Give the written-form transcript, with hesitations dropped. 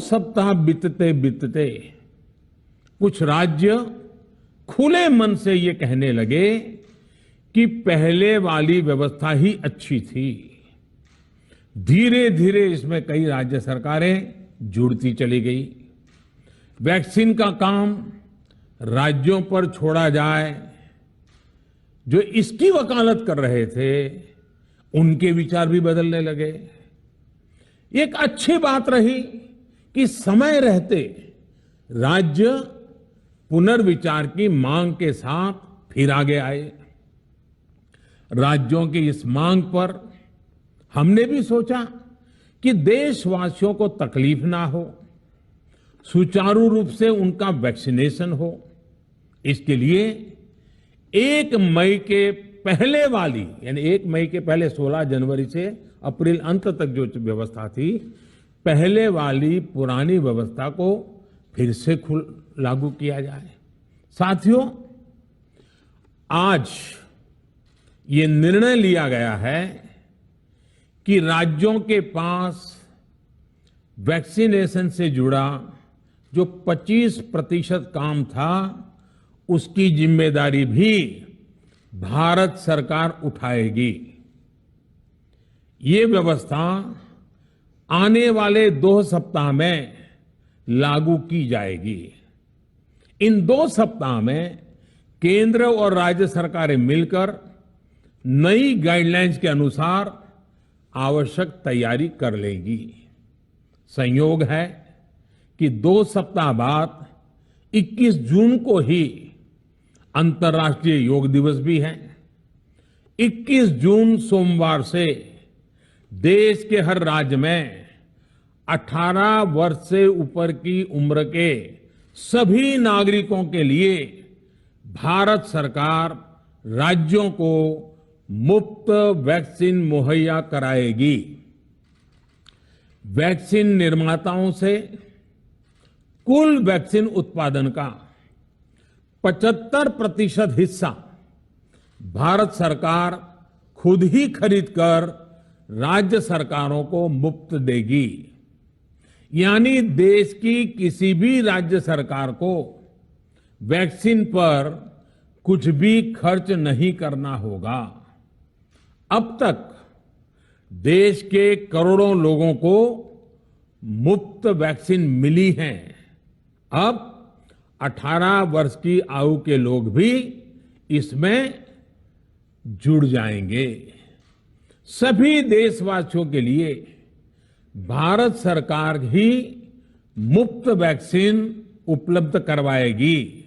सप्ताह बीतते बीतते कुछ राज्य खुले मन से ये कहने लगे कि पहले वाली व्यवस्था ही अच्छी थी। धीरे धीरे इसमें कई राज्य सरकारें जुड़ती चली गई। वैक्सीन का काम राज्यों पर छोड़ा जाए, जो इसकी वकालत कर रहे थे उनके विचार भी बदलने लगे। एक अच्छी बात रही कि समय रहते राज्य पुनर्विचार की मांग के साथ फिर आगे आए। राज्यों की इस मांग पर हमने भी सोचा कि देशवासियों को तकलीफ ना हो, सुचारू रूप से उनका वैक्सीनेशन हो। इसके लिए 1 मई के पहले वाली, यानी 1 मई के पहले 16 जनवरी से अप्रैल अंत तक जो व्यवस्था थी, पहले वाली पुरानी व्यवस्था को फिर से लागू किया जाए। साथियों, आज ये निर्णय लिया गया है कि राज्यों के पास वैक्सीनेशन से जुड़ा जो 25% काम था, उसकी जिम्मेदारी भी भारत सरकार उठाएगी। ये व्यवस्था आने वाले 2 सप्ताह में लागू की जाएगी। इन 2 सप्ताह में केंद्र और राज्य सरकारें मिलकर नई गाइडलाइंस के अनुसार आवश्यक तैयारी कर लेंगी। संयोग है कि 2 सप्ताह बाद 21 जून को ही अंतर्राष्ट्रीय योग दिवस भी है। 21 जून सोमवार से देश के हर राज्य में 18 वर्ष से ऊपर की उम्र के सभी नागरिकों के लिए भारत सरकार राज्यों को मुफ्त वैक्सीन मुहैया कराएगी। वैक्सीन निर्माताओं से कुल वैक्सीन उत्पादन का 75% हिस्सा भारत सरकार खुद ही खरीदकर राज्य सरकारों को मुफ्त देगी। यानी देश की किसी भी राज्य सरकार को वैक्सीन पर कुछ भी खर्च नहीं करना होगा। अब तक देश के करोड़ों लोगों को मुफ्त वैक्सीन मिली है। अब 18 वर्ष की आयु के लोग भी इसमें जुड़ जाएंगे। सभी देशवासियों के लिए भारत सरकार ही मुफ्त वैक्सीन उपलब्ध करवाएगी।